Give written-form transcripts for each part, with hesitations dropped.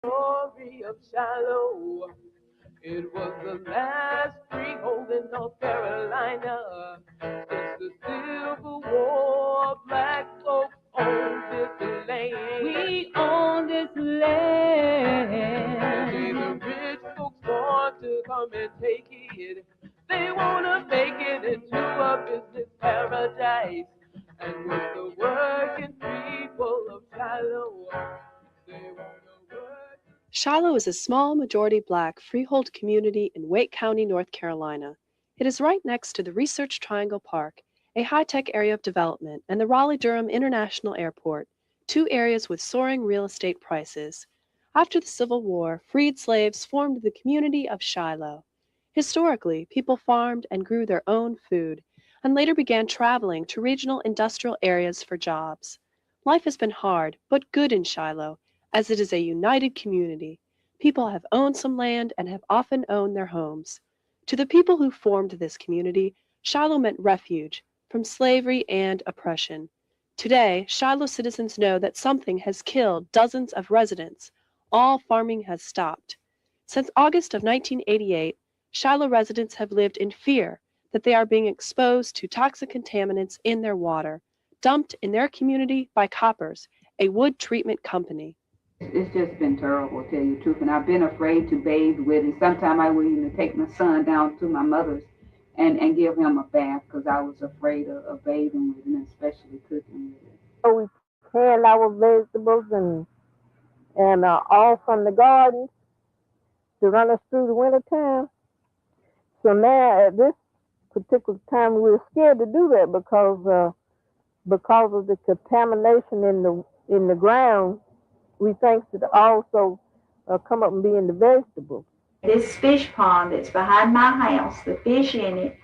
Story of Shiloh. It was the last freehold in North Carolina. Since the Civil War, black folks owned this land. We own this land. Today the rich folks want to come and take it. They want to make it into a business paradise. And with the working people of Shiloh, they want to work. Shiloh is a small majority black freehold community in Wake County, North Carolina. It is right next to the Research Triangle Park, a high-tech area of development, and the Raleigh-Durham International Airport, two areas with soaring real estate prices. After the Civil War, freed slaves formed the community of Shiloh. Historically, people farmed and grew their own food, and later began traveling to regional industrial areas for jobs. Life has been hard, but good in Shiloh, as it is a united community. People have owned some land and have often owned their homes. To the people who formed this community, Shiloh meant refuge from slavery and oppression. Today, Shiloh citizens know that something has killed dozens of residents. All farming has stopped. Since August of 1988, Shiloh residents have lived in fear that they are being exposed to toxic contaminants in their water, dumped in their community by Coppers, a wood treatment company. It's just been terrible, to tell you the truth. And I've been afraid to bathe with it. Sometimes I would even take my son down to my mother's and give him a bath because I was afraid of bathing with it, and especially cooking with it. So we canned our vegetables and all from the garden to run us through the winter time. So now at this particular time we're scared to do that because of the contamination in the ground. We think that also come up and be in the vegetables. This fish pond that's behind my house, the fish in it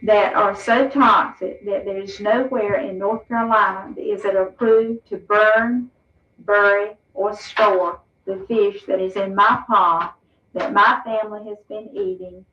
that are so toxic that there's nowhere in North Carolina is it approved to burn, bury, or store the fish that is in my pond that my family has been eating.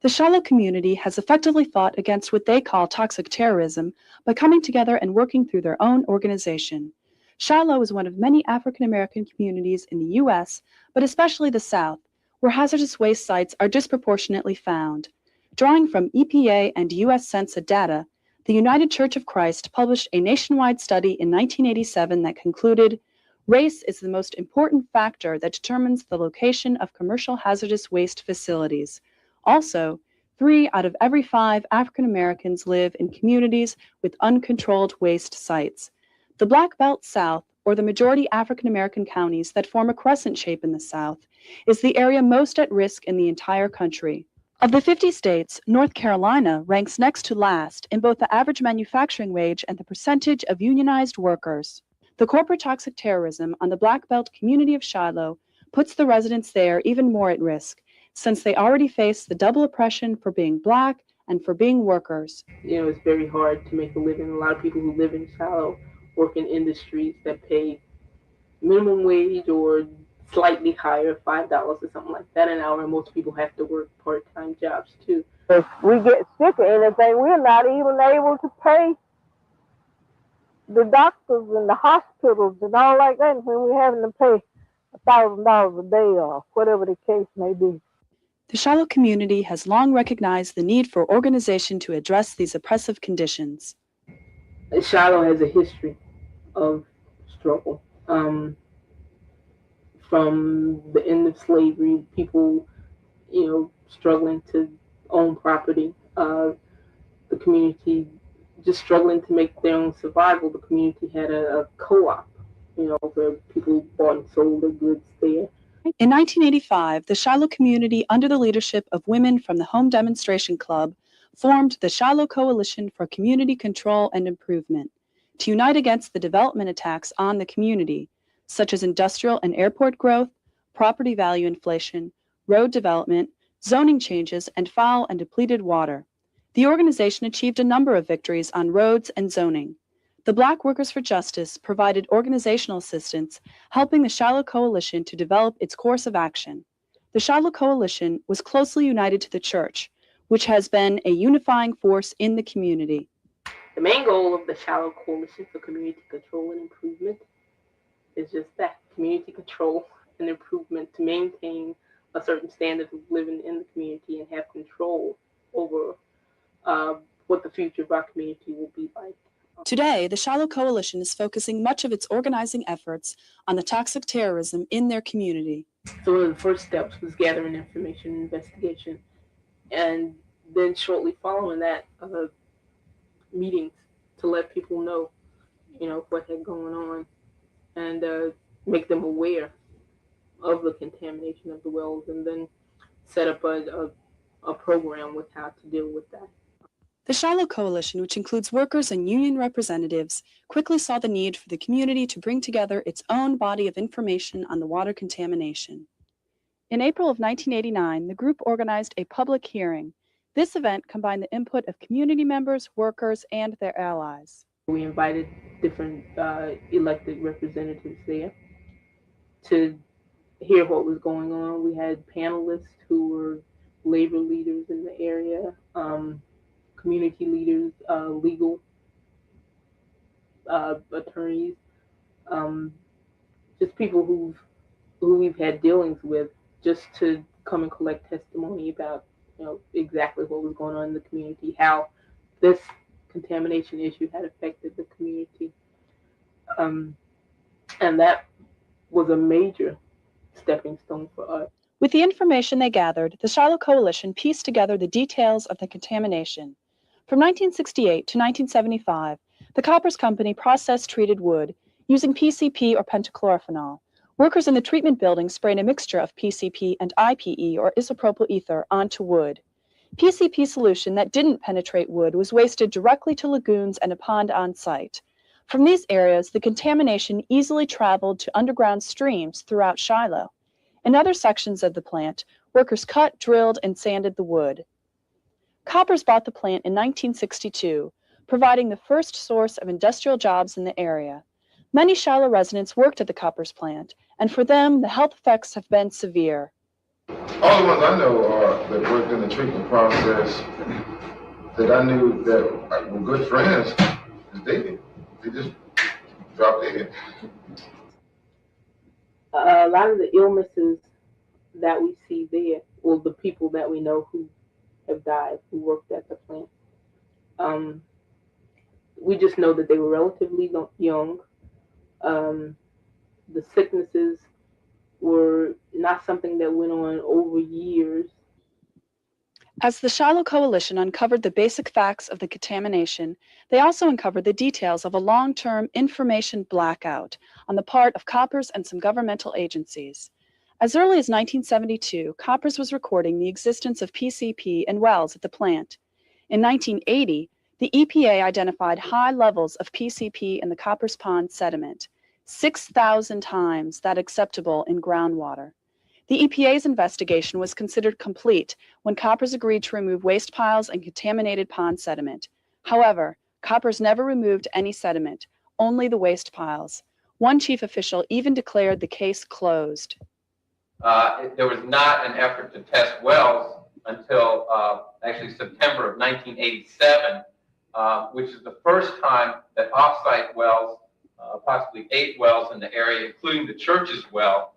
The Shiloh community has effectively fought against what they call toxic terrorism by coming together and working through their own organization. Shiloh is one of many African American communities in the U.S., but especially the South, where hazardous waste sites are disproportionately found. Drawing from EPA and U.S. Census data, the United Church of Christ published a nationwide study in 1987 that concluded, race is the most important factor that determines the location of commercial hazardous waste facilities. Also, 3 out of every 5 African Americans live in communities with uncontrolled waste sites. The Black Belt South, or the majority African American counties that form a crescent shape in the South, is the area most at risk in the entire country. Of the 50 states, North Carolina ranks next to last in both the average manufacturing wage and the percentage of unionized workers. The corporate toxic terrorism on the Black Belt community of Shiloh puts the residents there even more at risk, since they already face the double oppression for being black and for being workers. It's very hard to make a living. A lot of people who live in Shiloh work in industries that pay minimum wage or slightly higher, $5 or something like that an hour, and most people have to work part-time jobs too. If we get sick or anything, we're not even able to pay the doctors and the hospitals and all like that when we're having to pay $1,000 a day or whatever the case may be. The Shiloh community has long recognized the need for organization to address these oppressive conditions. Shiloh has a history of struggle. From the end of slavery, people, struggling to own property, the community just struggling to make their own survival. The community had a co-op, where people bought and sold their goods there. In 1985, the Shiloh community, under the leadership of women from the Home Demonstration Club, formed the Shiloh Coalition for Community Control and Improvement to unite against the development attacks on the community, such as industrial and airport growth, property value inflation, road development, zoning changes, and foul and depleted water. The organization achieved a number of victories on roads and zoning. The Black Workers for Justice provided organizational assistance, helping the Shiloh Coalition to develop its course of action. The Shiloh Coalition was closely united to the church, which has been a unifying force in the community. The main goal of the Shiloh Coalition for Community Control and Improvement is just that, community control an improvement to maintain a certain standard of living in the community and have control over what the future of our community will be like. Today, the Shiloh Coalition is focusing much of its organizing efforts on the toxic terrorism in their community. So one of the first steps was gathering information and investigation, and then shortly following that, meetings to let people know, what had going on, and make them aware of the contamination of the wells, and then set up a program with how to deal with that. The Shiloh Coalition, which includes workers and union representatives, quickly saw the need for the community to bring together its own body of information on the water contamination. In April of 1989, the group organized a public hearing. This event combined the input of community members, workers, and their allies. We invited different elected representatives there to hear what was going on. We had panelists who were labor leaders in the area, community leaders, legal attorneys, just people who we've had dealings with, just to come and collect testimony about exactly what was going on in the community, how this contamination issue had affected the community, and that was a major stepping stone for us. With the information they gathered, the Shiloh Coalition pieced together the details of the contamination. From 1968 to 1975, the Koppers Company processed treated wood using PCP or pentachlorophenol. Workers in the treatment building sprayed a mixture of PCP and IPE, or isopropyl ether, onto wood. PCP solution that didn't penetrate wood was wasted directly to lagoons and a pond on site. From these areas, the contamination easily traveled to underground streams throughout Shiloh. In other sections of the plant, workers cut, drilled, and sanded the wood. Koppers bought the plant in 1962, providing the first source of industrial jobs in the area. Many Shiloh residents worked at the Koppers plant, and for them, the health effects have been severe. All the ones I know that worked in the treatment process that I knew that were good friends is dead. They just dropped dead. A lot of the illnesses that we see there, well, the people that we know who have died, who worked at the plant, we just know that they were relatively young. The sicknesses were not something that went on over years. As the Shiloh Coalition uncovered the basic facts of the contamination, they also uncovered the details of a long-term information blackout on the part of Koppers and some governmental agencies. As early as 1972, Koppers was recording the existence of PCP in wells at the plant. In 1980, the EPA identified high levels of PCP in the Koppers Pond sediment, 6,000 times that acceptable in groundwater. The EPA's investigation was considered complete when Koppers agreed to remove waste piles and contaminated pond sediment. However, Koppers never removed any sediment, only the waste piles. One chief official even declared the case closed. There was not an effort to test wells until actually September of 1987, which is the first time that off-site wells, possibly 8 wells in the area, including the church's well,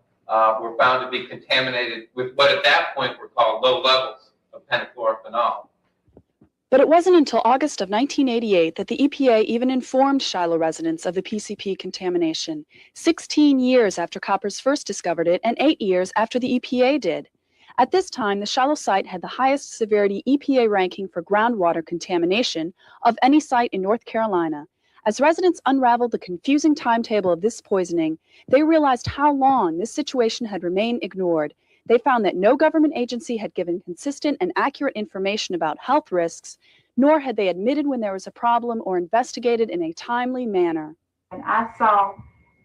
were found to be contaminated with what at that point were called low levels of pentachlorophenol. But it wasn't until August of 1988 that the EPA even informed Shiloh residents of the PCP contamination, 16 years after Koppers first discovered it and 8 years after the EPA did. At this time, the Shiloh site had the highest severity EPA ranking for groundwater contamination of any site in North Carolina. As residents unraveled the confusing timetable of this poisoning, they realized how long this situation had remained ignored. They found that no government agency had given consistent and accurate information about health risks, nor had they admitted when there was a problem or investigated in a timely manner. And I saw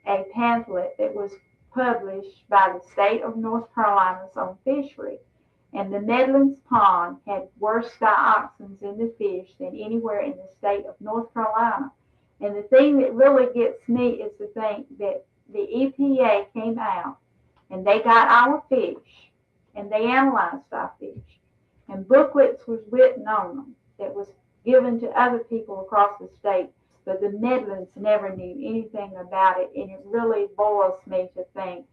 a pamphlet that was published by the state of North Carolina on fishery. And the Nedlands Pond had worse dioxins in the fish than anywhere in the state of North Carolina. And the thing that really gets me is to think that the EPA came out and they got our fish and they analyzed our fish. And booklets was written on them that was given to other people across the state. But the Nedlands never knew anything about it. And it really boils me to think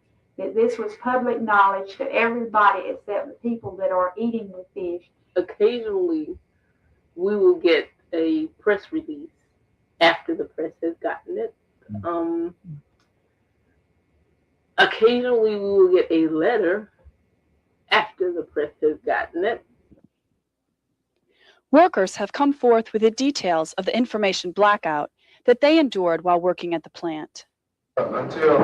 This was public knowledge to everybody except the people that are eating the fish. Occasionally, we will get a press release after the press has gotten it. Occasionally, we will get a letter after the press has gotten it. Workers have come forth with the details of the information blackout that they endured while working at the plant. Until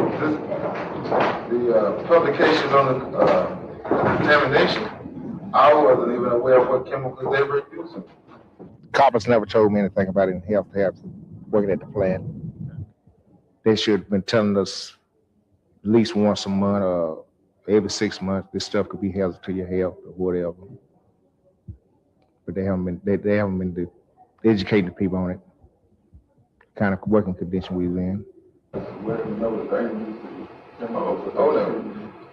the publication on the contamination, I wasn't even aware of what chemicals they were using. Coppers never told me anything about it in health working at the plant. They should have been telling us at least once a month or every 6 months this stuff could be hazardous to your health or whatever. But they haven't been educating the people on it, kind of working condition we was in.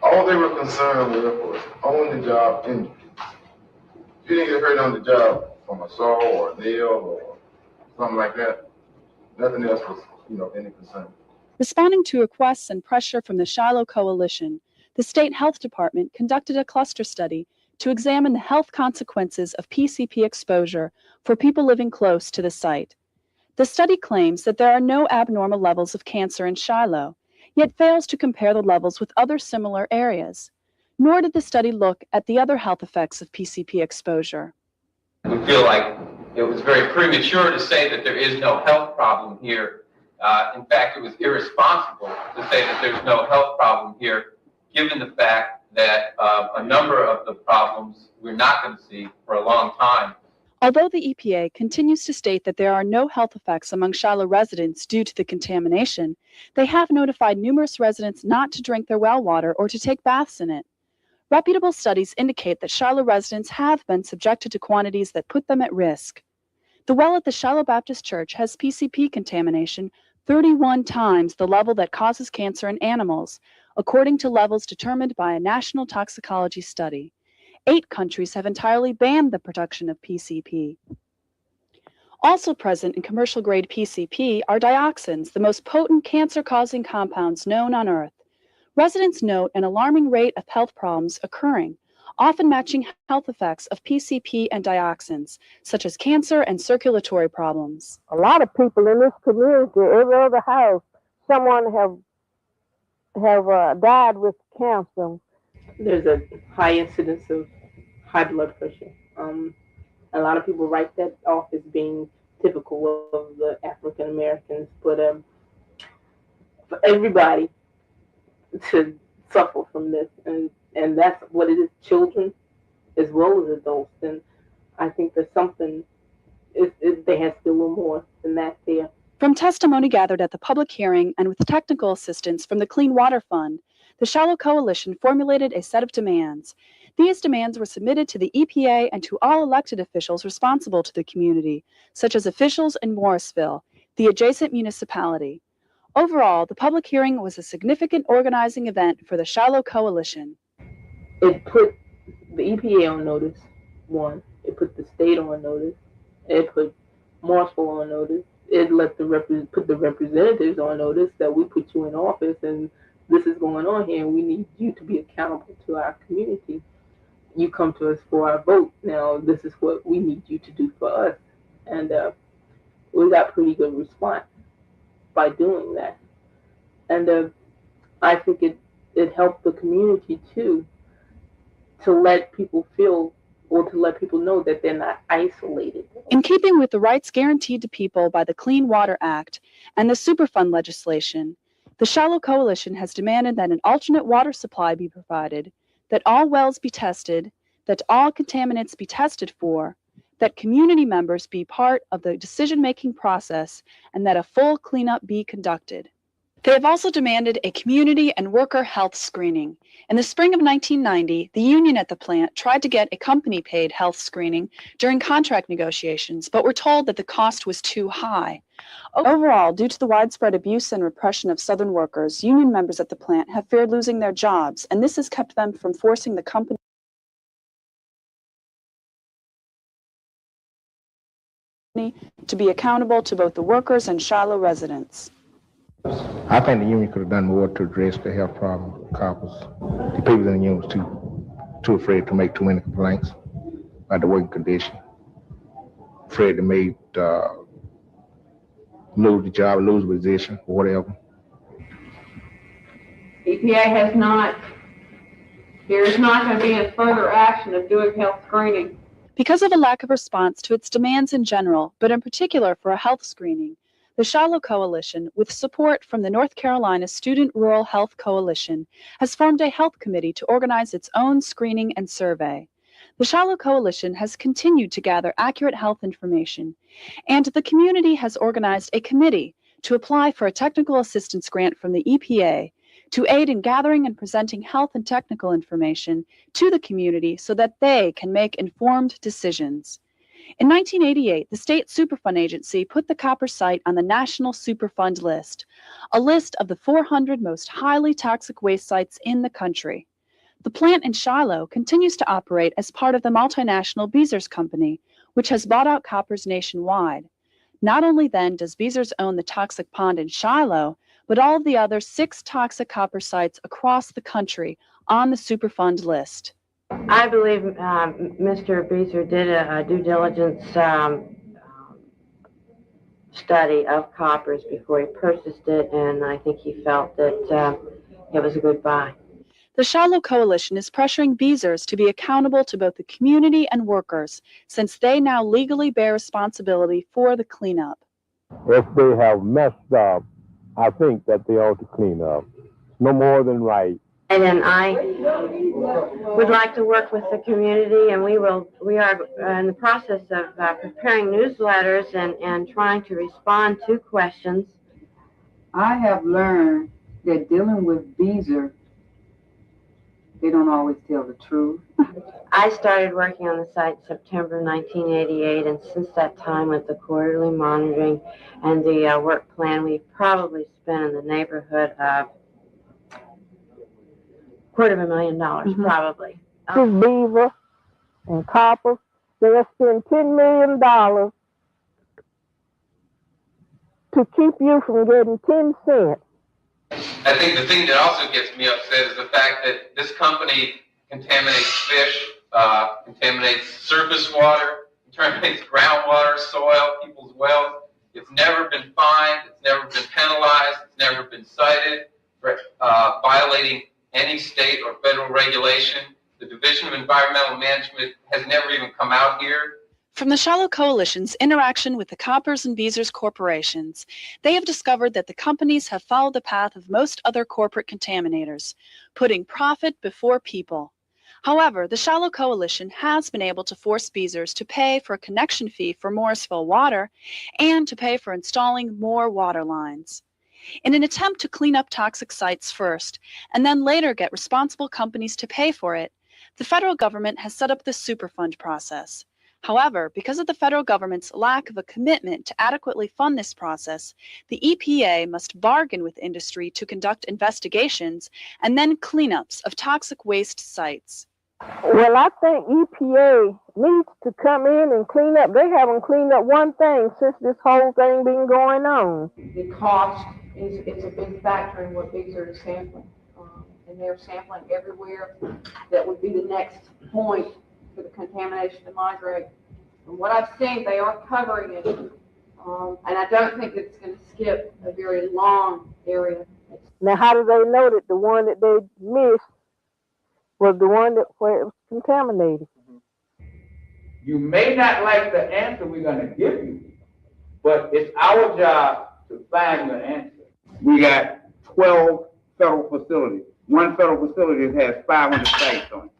All they were concerned with was on the job injury. If you didn't get hurt on the job from a saw or a nail or something like that, nothing else was, any concern. Responding to requests and pressure from the Shiloh Coalition, the State Health Department conducted a cluster study to examine the health consequences of PCP exposure for people living close to the site. The study claims that there are no abnormal levels of cancer in Shiloh, yet fails to compare the levels with other similar areas. Nor did the study look at the other health effects of PCP exposure. We feel like it was very premature to say that there is no health problem here. In fact, it was irresponsible to say that there's no health problem here, given the fact that a number of the problems we're not going to see for a long time. Although the EPA continues to state that there are no health effects among Shiloh residents due to the contamination, they have notified numerous residents not to drink their well water or to take baths in it. Reputable studies indicate that Shiloh residents have been subjected to quantities that put them at risk. The well at the Shiloh Baptist Church has PCP contamination 31 times the level that causes cancer in animals, according to levels determined by a national toxicology study. 8 countries have entirely banned the production of PCP. Also present in commercial-grade PCP are dioxins, the most potent cancer-causing compounds known on Earth. Residents note an alarming rate of health problems occurring, often matching health effects of PCP and dioxins, such as cancer and circulatory problems. A lot of people in this community, every other house, someone have died with cancer. There's a high incidence of high blood pressure. A lot of people write that off as being typical of the African Americans, but for everybody to suffer from this, and that's what it is, children as well as adults. And I think there's something, there has to be a little more than that there. From testimony gathered at the public hearing and with technical assistance from the Clean Water Fund, the Shiloh Coalition formulated a set of demands. These demands were submitted to the EPA and to all elected officials responsible to the community, such as officials in Morrisville, the adjacent municipality. Overall, the public hearing was a significant organizing event for the Shiloh Coalition. It put the EPA on notice, one. It put the state on notice. It put Morrisville on notice. It let put the representatives on notice that we put you in office and this is going on here and we need you to be accountable to our community. You come to us for our vote. Now, this is what we need you to do for us. And we got pretty good response by doing that. And I think it helped the community too, to let people feel or to let people know that they're not isolated. In keeping with the rights guaranteed to people by the Clean Water Act and the Superfund legislation, the Shiloh Coalition has demanded that an alternate water supply be provided, that all wells be tested, that all contaminants be tested for, that community members be part of the decision-making process, and that a full cleanup be conducted. They have also demanded a community and worker health screening. In the spring of 1990, the union at the plant tried to get a company-paid health screening during contract negotiations, but were told that the cost was too high. Overall, due to the widespread abuse and repression of Southern workers, union members at the plant have feared losing their jobs, and this has kept them from forcing the company to be accountable to both the workers and Shiloh residents. I think the union could have done more to address the health problem of coppers. The people in the union was too afraid to make too many complaints about the working condition. Afraid to make lose the job, lose the position, or whatever. EPA has not, there is not going to be a further action of doing health screening. Because of a lack of response to its demands in general, but in particular for a health screening, the Shiloh Coalition, with support from the North Carolina Student Rural Health Coalition, has formed a health committee to organize its own screening and survey. The Shiloh Coalition has continued to gather accurate health information, and the community has organized a committee to apply for a technical assistance grant from the EPA to aid in gathering and presenting health and technical information to the community so that they can make informed decisions. In 1988, the State Superfund Agency put the copper site on the National Superfund list, a list of the 400 most highly toxic waste sites in the country. The plant in Shiloh continues to operate as part of the multinational Beezers Company, which has bought out coppers nationwide. Not only then does Beezers own the toxic pond in Shiloh, but all of the other 6 toxic copper sites across the country on the Superfund list. I believe Mr. Beezer did a due diligence study of coppers before he purchased it, and I think he felt that it was a good buy. The Shiloh Coalition is pressuring Beezers to be accountable to both the community and workers, since they now legally bear responsibility for the cleanup. If they have messed up, I think that they ought to clean up. No more than right. And then I would like to work with the community, and we are in the process of preparing newsletters and trying to respond to questions. I have learned that dealing with Beezer, they don't always tell the truth. I started working on the site in September 1988, and since that time with the quarterly monitoring and the work plan, we've probably spent in the neighborhood of $250,000, probably. This beaver and copper, they'll spend $10 million to keep you from getting 10 cents. I think the thing that also gets me upset is the fact that this company contaminates fish, contaminates surface water, contaminates groundwater, soil, people's wells. It's never been fined, it's never been penalized, it's never been cited for violating any state or federal regulation. The Division of Environmental Management has never even come out here. From the Shiloh Coalition's interaction with the Coppers and Beezers corporations, they have discovered that the companies have followed the path of most other corporate contaminators, putting profit before people. However, the Shiloh Coalition has been able to force Beezers to pay for a connection fee for Morrisville Water and to pay for installing more water lines. In an attempt to clean up toxic sites first, and then later get responsible companies to pay for it, the federal government has set up the Superfund process. However, because of the federal government's lack of a commitment to adequately fund this process, the EPA must bargain with industry to conduct investigations and then cleanups of toxic waste sites. Well, I think EPA needs to come in and clean up. They haven't cleaned up one thing since this whole thing been going on. The cost is a big factor in what Beezer is sampling. And they're sampling everywhere. That would be the next point for the contamination to migrate. From what I've seen, they are covering it. And I don't think it's going to skip a very long area. Now, how do they know that the one that they missed was the one where it was contaminated? You may not like the answer we're going to give you, but it's our job to find you an answer. We got 12 federal facilities. One federal facility has 500 sites on it.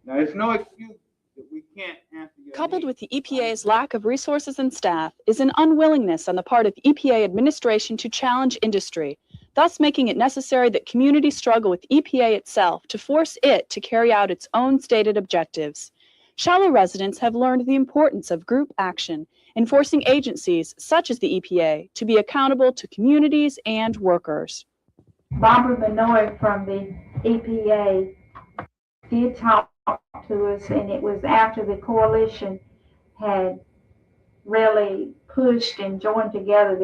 Now, there's no excuse that we can't answer your Coupled needs. with the EPA's lack of resources and staff is an unwillingness on the part of EPA administration to challenge industry, thus making it necessary that communities struggle with EPA itself to force it to carry out its own stated objectives. Shiloh residents have learned the importance of group action in forcing agencies such as the EPA to be accountable to communities and workers. Barbara Benoit from the EPA did talk to us, and it was after the coalition had really pushed and joined together,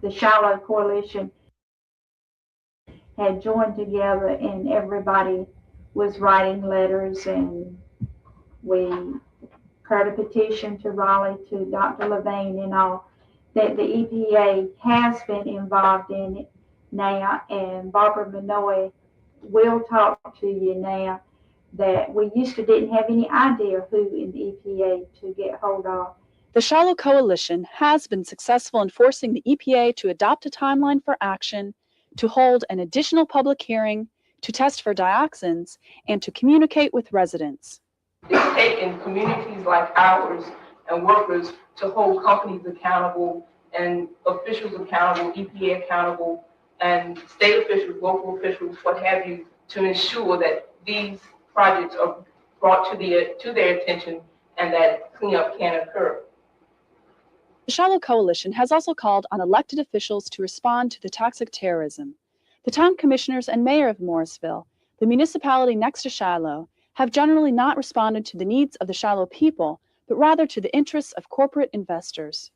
the Shiloh Coalition had joined together, and everybody was writing letters, and we heard a petition to Raleigh, to Dr. Levain and all, that the EPA has been involved in it now, and Barbara Minoy will talk to you now, that we used to didn't have any idea who in the EPA to get hold of. The Shiloh Coalition has been successful in forcing the EPA to adopt a timeline for action, to hold an additional public hearing, to test for dioxins, and to communicate with residents. It's taken communities like ours and workers to hold companies accountable and officials accountable, EPA accountable, and state officials, local officials, what have you, to ensure that these projects are brought to their attention and that cleanup can occur. The Shiloh Coalition has also called on elected officials to respond to the toxic terrorism. The town commissioners and mayor of Morrisville, the municipality next to Shiloh, have generally not responded to the needs of the Shiloh people, but rather to the interests of corporate investors.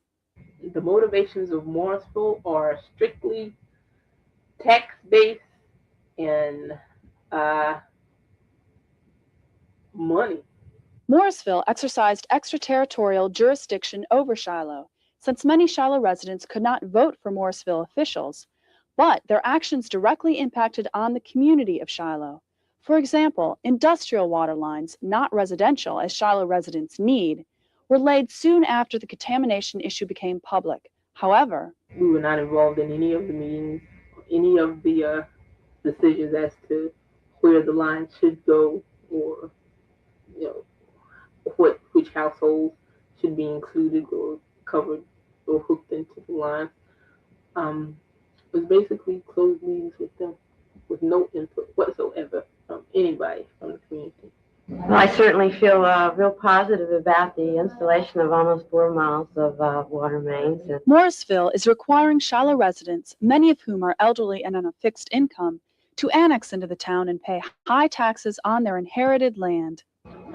The motivations of Morrisville are strictly tax-based and money. Morrisville exercised extraterritorial jurisdiction over Shiloh, since many Shiloh residents could not vote for Morrisville officials, but their actions directly impacted on the community of Shiloh. For example, industrial water lines, not residential as Shiloh residents need, were laid soon after the contamination issue became public. However, we were not involved in any of the meetings, any of the decisions as to where the lines should go, or which households should be included or covered or hooked into the line. It was basically closed meetings with them, with no input whatsoever from anybody from the community. Well, I certainly feel real positive about the installation of almost 4 miles of water mains. Morrisville is requiring Shiloh residents, many of whom are elderly and on a fixed income, to annex into the town and pay high taxes on their inherited land.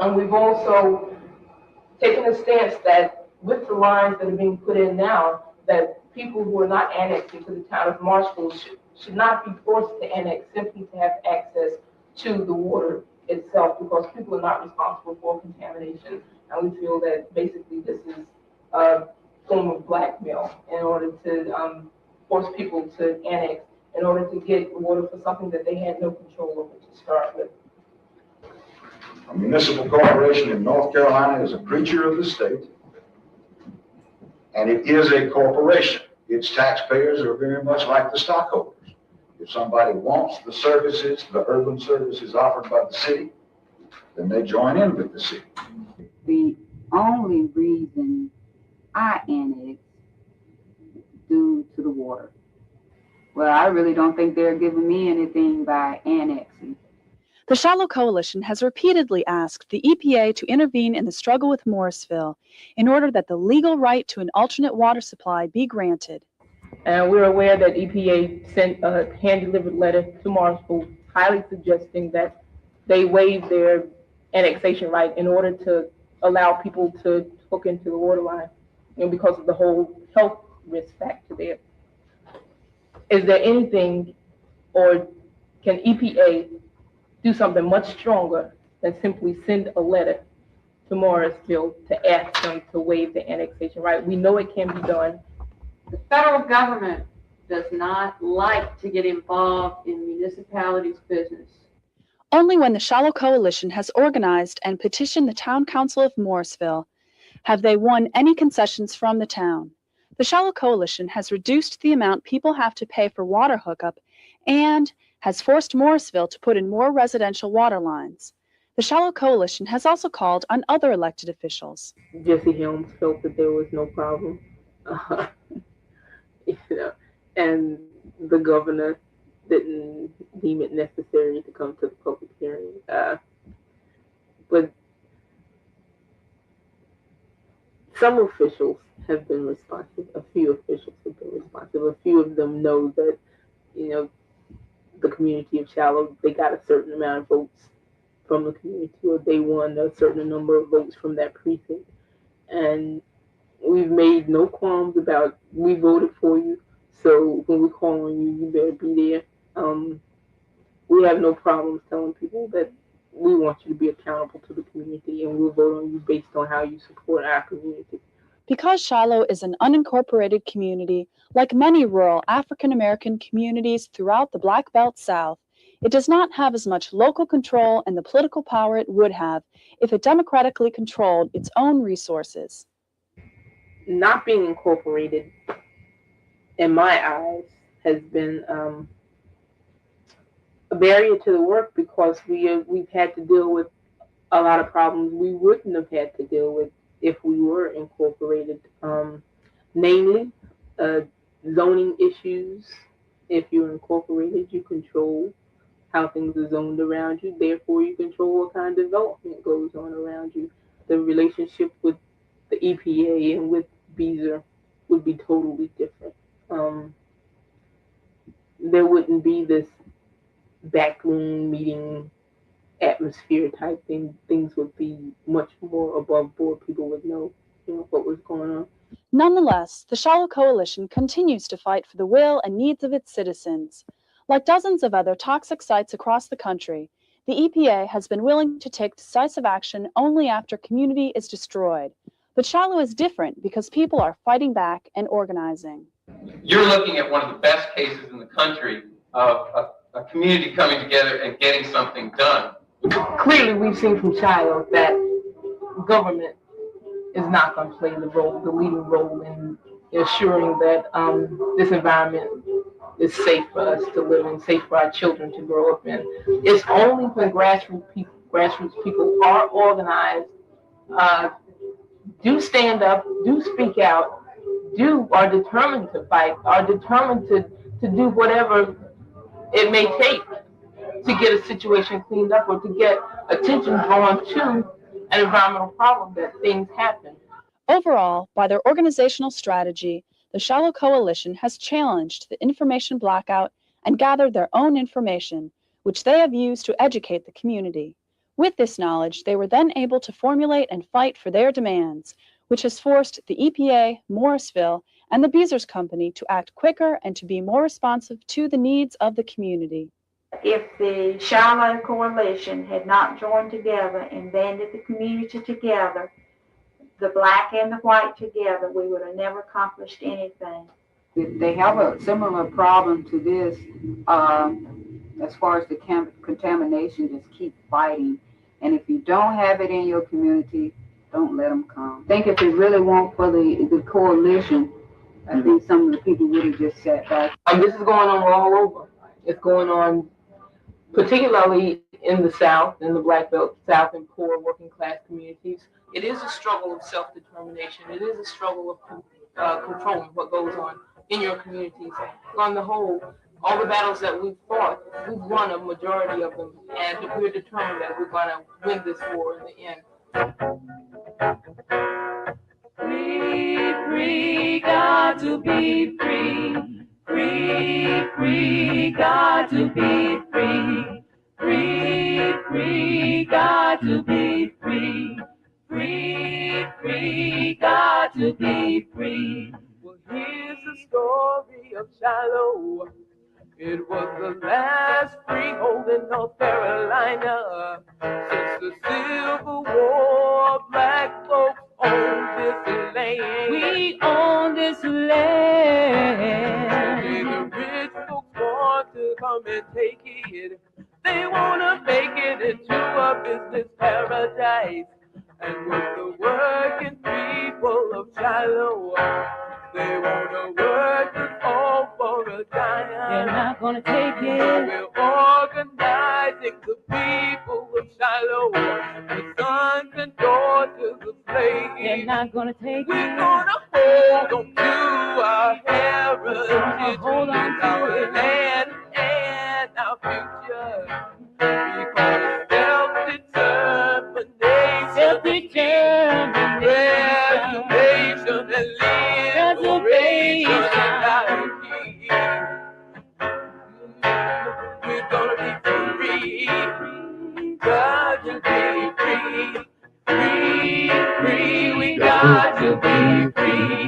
And we've also taken a stance that with the lines that are being put in now, that people who are not annexed into the town of Morrisville should not be forced to annex simply to have access to the water itself, because people are not responsible for contamination. And we feel that basically this is a form of blackmail in order to force people to annex, in order to get water for something that they had no control over to start with. A municipal corporation in North Carolina is a creature of the state, and it is a corporation. Its taxpayers are very much like the stockholders. If somebody wants the services, the urban services offered by the city, then they join in with the city. The only reason I annexed due to the water. Well, I really don't think they're giving me anything by annexing. The Shiloh Coalition has repeatedly asked the EPA to intervene in the struggle with Morrisville in order that the legal right to an alternate water supply be granted. And we're aware that EPA sent a hand-delivered letter to Morrisville, highly suggesting that they waive their annexation right in order to allow people to hook into the water line, because of the whole health risk factor there. Is there anything, or can EPA do something much stronger than simply send a letter to Morrisville to ask them to waive the annexation right? We know it can be done. The federal government does not like to get involved in municipalities' business. Only when the Shiloh Coalition has organized and petitioned the Town Council of Morrisville have they won any concessions from the town. The Shiloh Coalition has reduced the amount people have to pay for water hookup and has forced Morrisville to put in more residential water lines. The Shiloh Coalition has also called on other elected officials. Jesse Helms felt that there was no problem. And the governor didn't deem it necessary to come to the public hearing. But some officials have been responsive. A few officials have been responsive. A few of them know that, the community of Shiloh, they got a certain amount of votes from the community, or they won a certain number of votes from that precinct. And we've made no qualms about, we voted for you, so when we call on you, you better be there. we have no problems telling people that we want you to be accountable to the community, and we'll vote on you based on how you support our community. Because Shiloh is an unincorporated community, like many rural African American communities throughout the Black Belt South, it does not have as much local control and the political power it would have if it democratically controlled its own resources. Not being incorporated, in my eyes, has been a barrier to the work because we've had to deal with a lot of problems we wouldn't have had to deal with if we were incorporated, namely zoning issues. If you're incorporated, you control how things are zoned around you. Therefore, you control what kind of development goes on around you. The relationship with the EPA and with Beezer would be totally different. There wouldn't be this backroom meeting atmosphere type thing. Things would be much more above board. People would know, what was going on. Nonetheless, the Shiloh Coalition continues to fight for the will and needs of its citizens. Like dozens of other toxic sites across the country, the EPA has been willing to take decisive action only after community is destroyed. But Shiloh is different because people are fighting back and organizing. You're looking at one of the best cases in the country of a community coming together and getting something done. Clearly, we've seen from Shiloh that government is not going to play the leading role in ensuring that this environment is safe for us to live in, safe for our children to grow up in. It's only when grassroots people are organized, do stand up, do speak out, are determined to fight, are determined to do whatever it may take to get a situation cleaned up or to get attention drawn to an environmental problem that things happen. Overall, by their organizational strategy, the Shiloh Coalition has challenged the information blackout and gathered their own information, which they have used to educate the community. With this knowledge, they were then able to formulate and fight for their demands, which has forced the EPA, Morrisville, and the Beezers Company to act quicker and to be more responsive to the needs of the community. If the Shiloh Coalition had not joined together and banded the community together, the black and the white together, we would have never accomplished anything. They have a similar problem to this as far as the contamination. Just keep fighting. And if you don't have it in your community, don't let them come. I think if they really want for the coalition, I think some of the people would have just sat back. This is going on all over. It's going on particularly in the South, in the Black Belt South, and poor working class communities. It is a struggle of self-determination. It is a struggle of controlling what goes on in your communities. On the whole, all the battles that we've fought, we've won a majority of them, and we're determined that we're going to win this war in the end. Free, got to be free. Free, got to be free. Free, got to be free. Free, got to be free. Well, here's the story of Shiloh. It was the last freehold in North Carolina. Since the Civil War, black folks own this land. We own this land. Only the rich folks want to come and take it. They want to make it into a business paradise. And with the working people of Shiloh, they want to work us all for a dime. They're not going to take it. We're organizing the people of Shiloh, the sons and daughters of slaves. They're not going to take it. We're going to hold on to our heritage, hold on to our land and our future. Because self-determination, reservation and liberation and we're gonna be free, got to be free, free, we got to be free.